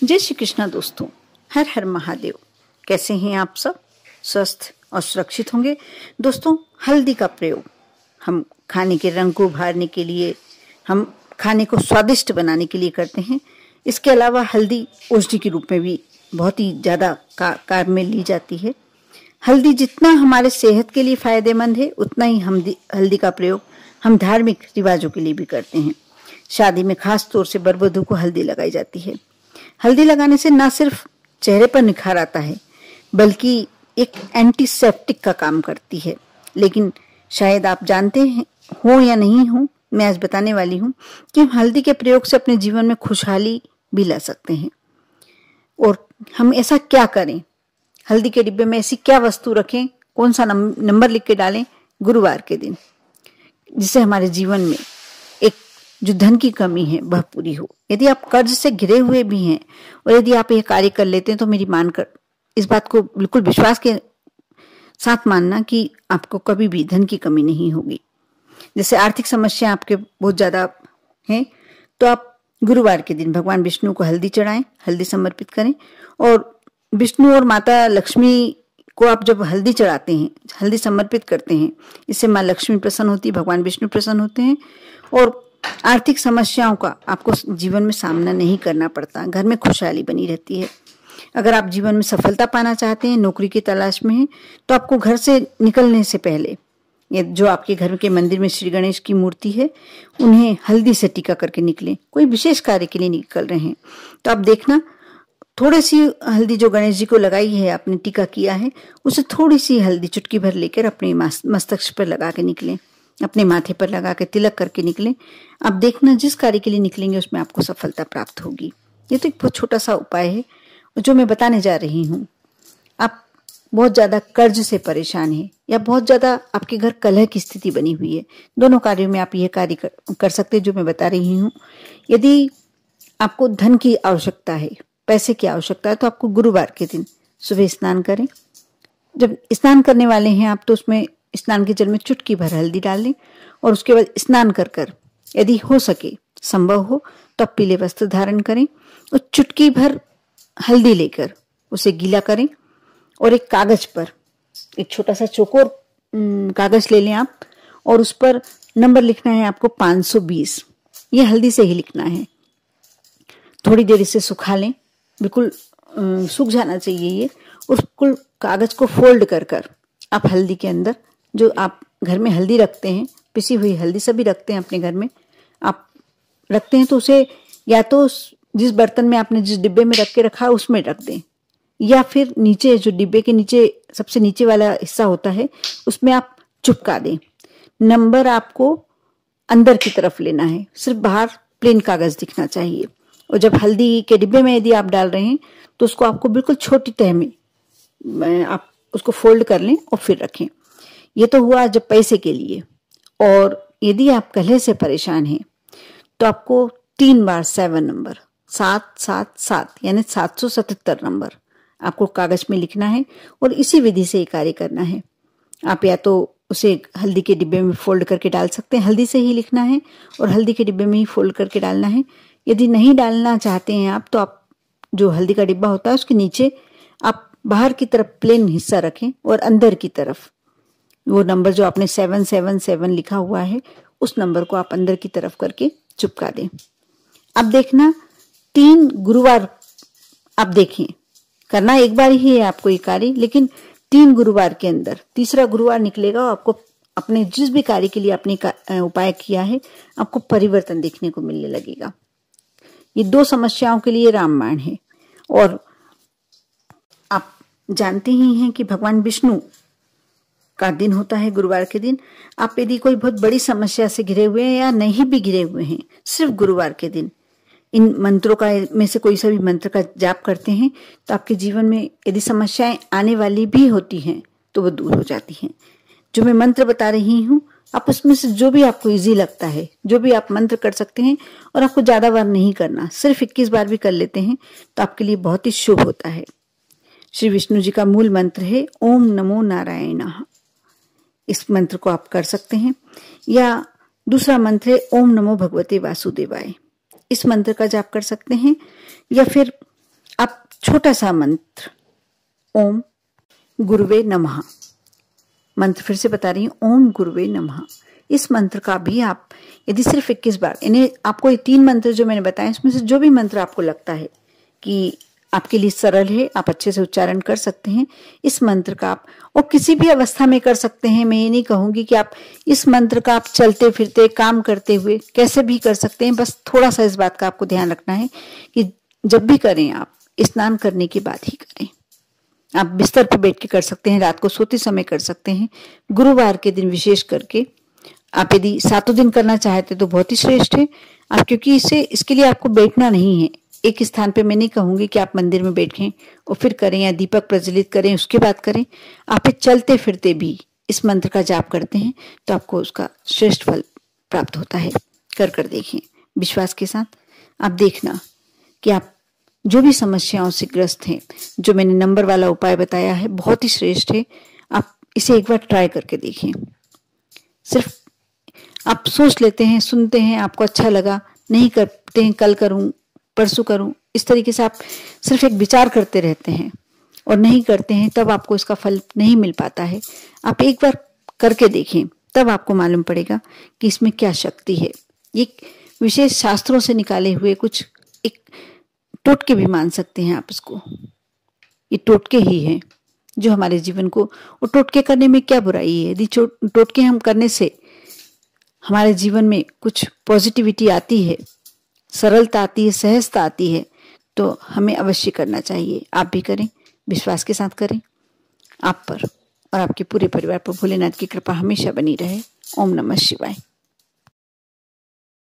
जय श्री कृष्णा दोस्तों, हर हर महादेव। कैसे हैं आप सब? स्वस्थ और सुरक्षित होंगे। दोस्तों, हल्दी का प्रयोग हम खाने के रंग को उभारने के लिए, हम खाने को स्वादिष्ट बनाने के लिए करते हैं। इसके अलावा हल्दी औषधि के रूप में भी बहुत ही ज़्यादा काम में ली जाती है। हल्दी जितना हमारे सेहत के लिए फायदेमंद है, उतना ही हम हल्दी का प्रयोग हम धार्मिक रिवाजों के लिए भी करते हैं। शादी में खास तौर से वर वधू को हल्दी लगाई जाती है। हल्दी लगाने से न सिर्फ चेहरे पर निखार आता है, बल्कि एक एंटीसेप्टिक का काम करती है। लेकिन शायद आप जानते हैं हो या नहीं हो, मैं आज बताने वाली हूँ कि हम हल्दी के प्रयोग से अपने जीवन में खुशहाली भी ला सकते हैं। और हम ऐसा क्या करें? हल्दी के डिब्बे में ऐसी क्या वस्तु रखें, कौन सा नंबर लिख के डालें गुरुवार के दिन, जिससे हमारे जीवन में एक जो धन की कमी है वह पूरी हो। यदि आप कर्ज से घिरे हुए भी हैं और यदि आप यह कार्य कर लेते हैं, तो मेरी मानकर इस बात को बिल्कुल विश्वास के साथ मानना कि आपको कभी भी धन की कमी नहीं होगी। जैसे आर्थिक समस्या आपके बहुत ज्यादा हैं, तो आप गुरुवार के दिन भगवान विष्णु को हल्दी चढ़ाएं, हल्दी समर्पित करें। और विष्णु और माता लक्ष्मी को आप जब हल्दी चढ़ाते हैं, हल्दी समर्पित करते हैं, इससे माँ लक्ष्मी प्रसन्न होती है, भगवान विष्णु प्रसन्न होते हैं और आर्थिक समस्याओं का आपको जीवन में सामना नहीं करना पड़ता। घर में खुशहाली बनी रहती है। अगर आप जीवन में सफलता पाना चाहते हैं, नौकरी की तलाश में हैं, तो आपको घर से निकलने से पहले ये जो आपके घर के मंदिर में श्री गणेश की मूर्ति है, उन्हें हल्दी से टीका करके निकलें। कोई विशेष कार्य के लिए निकल रहे हैं तो आप देखना, थोड़ी सी हल्दी जो गणेश जी को लगाई है, आपने टीका किया है, उसे थोड़ी सी हल्दी चुटकी भर लेकर अपने मस्तक पर लगा के निकलें, अपने माथे पर लगा के तिलक करके निकलें। आप देखना, जिस कार्य के लिए निकलेंगे उसमें आपको सफलता प्राप्त होगी। ये तो एक बहुत छोटा सा उपाय है जो मैं बताने जा रही हूँ। आप बहुत ज्यादा कर्ज से परेशान हैं या बहुत ज्यादा आपके घर कलह की स्थिति बनी हुई है, दोनों कार्यों में आप यह कार्य कर सकते हैं जो मैं बता रही हूँ। यदि आपको धन की आवश्यकता है, पैसे की आवश्यकता है, तो आपको गुरुवार के दिन सुबह स्नान करें। जब स्नान करने वाले हैं आप, तो उसमें स्नान के जल में चुटकी भर हल्दी डाल लें और उसके बाद स्नान कर कर यदि हो सके, संभव हो, तो आप पीले वस्त्र धारण करें और चुटकी भर हल्दी लेकर उसे गीला करें और एक कागज पर, एक छोटा सा चौकोर कागज ले लें आप, और उस पर नंबर लिखना है आपको 520। ये हल्दी से ही लिखना है। थोड़ी देर इसे सुखा लें, बिल्कुल सूख जाना चाहिए ये। उस कागज को फोल्ड कर कर आप हल्दी के अंदर, जो आप घर में हल्दी रखते हैं, पिसी हुई हल्दी सभी रखते हैं अपने घर में, आप रखते हैं, तो उसे या तो जिस बर्तन में आपने जिस डिब्बे में रख के रखा है उसमें रख दें, या फिर नीचे जो डिब्बे के नीचे सबसे नीचे वाला हिस्सा होता है उसमें आप चिपका दें। नंबर आपको अंदर की तरफ लेना है, सिर्फ बाहर प्लेन कागज दिखना चाहिए। और जब हल्दी के डिब्बे में यदि आप डाल रहे हैं, तो उसको आपको बिल्कुल छोटी तह में आप उसको फोल्ड कर लें और फिर रखें। ये तो हुआ जब पैसे के लिए। और यदि आप कलह से परेशान हैं, तो आपको 3 बार 7 नंबर 777 यानी 777 नंबर आपको कागज में लिखना है और इसी विधि से ये कार्य करना है। आप या तो उसे हल्दी के डिब्बे में फोल्ड करके डाल सकते हैं, हल्दी से ही लिखना है और हल्दी के डिब्बे में ही फोल्ड करके डालना है। यदि नहीं डालना चाहते हैं आप, तो आप जो हल्दी का डिब्बा होता है उसके नीचे आप बाहर की तरफ प्लेन हिस्सा रखें और अंदर की तरफ वो नंबर जो आपने 777 लिखा हुआ है, उस नंबर को आप अंदर की तरफ करके चिपका दें। अब देखना, 3 गुरुवार आप देखें, करना एक बार ही है आपको ये कार्य, लेकिन 3 गुरुवार के अंदर तीसरा गुरुवार निकलेगा और आपको अपने जिस भी कार्य के लिए आपने उपाय किया है, आपको परिवर्तन देखने को मिलने लगेगा। ये 2 समस्याओं के लिए रामबाण है। और आप जानते ही हैं कि भगवान विष्णु का दिन होता है गुरुवार के दिन। आप यदि कोई बहुत बड़ी समस्या से घिरे हुए हैं या नहीं भी घिरे हुए हैं, सिर्फ गुरुवार के दिन इन मंत्रों का में से कोई सा भी मंत्र का जाप करते हैं, तो आपके जीवन में यदि समस्याएं आने वाली भी होती हैं तो वो दूर हो जाती हैं। जो मैं मंत्र बता रही हूँ, आप उसमें से जो भी आपको इजी लगता है, जो भी आप मंत्र कर सकते हैं, और आपको ज्यादा बार नहीं करना, सिर्फ 21 बार भी कर लेते हैं तो आपके लिए बहुत ही शुभ होता है। श्री विष्णु जी का मूल मंत्र है ओम नमो नारायणः। इस मंत्र को आप कर सकते हैं। या दूसरा मंत्र है ओम नमो भगवते वासुदेवाय। इस मंत्र का जाप कर सकते हैं। या फिर छोटा सा मंत्र, ओम गुरुवे नमः। मंत्र फिर से बता रही हूँ, ओम गुरुवे नमः। इस मंत्र का भी आप यदि सिर्फ 21 बार, इन्हें आपको ये 3 मंत्र जो मैंने बताए इसमें से जो भी मंत्र आपको लगता है कि आपके लिए सरल है, आप अच्छे से उच्चारण कर सकते हैं, इस मंत्र का आप और किसी भी अवस्था में कर सकते हैं। मैं ये नहीं कहूंगी कि आप इस मंत्र का आप चलते फिरते काम करते हुए कैसे भी कर सकते हैं। बस थोड़ा सा इस बात का आपको ध्यान रखना है कि जब भी करें आप स्नान करने के बाद ही करें। आप बिस्तर पर बैठ के कर सकते हैं, रात को सोते समय कर सकते हैं, गुरुवार के दिन विशेष करके। आप यदि 7 दिन करना चाहते तो बहुत ही श्रेष्ठ है आप, क्योंकि इसके लिए आपको बैठना नहीं है एक स्थान पे। मैं नहीं कहूंगी कि आप मंदिर में बैठें और फिर करें या दीपक प्रज्वलित करें उसके बाद करें। आप चलते फिरते भी इस मंत्र का जाप करते हैं तो आपको उसका श्रेष्ठ फल प्राप्त होता है। कर देखें विश्वास के साथ। आप देखना कि आप जो भी समस्याओं से ग्रस्त हैं, जो मैंने नंबर वाला उपाय बताया है बहुत ही श्रेष्ठ है। आप इसे एक बार ट्राई करके देखें। सिर्फ आप सोच लेते हैं, सुनते हैं, आपको अच्छा लगा, नहीं करते हैं, कल करूं, परसों करूं, इस तरीके से आप सिर्फ एक विचार करते रहते हैं और नहीं करते हैं, तब आपको इसका फल नहीं मिल पाता है। आप एक बार करके देखें, तब आपको मालूम पड़ेगा कि इसमें क्या शक्ति है। ये विशेष शास्त्रों से निकाले हुए कुछ एक टोटके भी मान सकते हैं आप इसको। ये टोटके ही हैं जो हमारे जीवन को, और टोटके करने में क्या बुराई है। यदि टोटके हम करने से हमारे जीवन में कुछ पॉजिटिविटी आती है, सरलता आती है, सहजता आती है, तो हमें अवश्य करना चाहिए। आप भी करें, विश्वास के साथ करें। आप पर और आपके पूरे परिवार पर भोलेनाथ की कृपा हमेशा बनी रहे। ओम नमः शिवाय।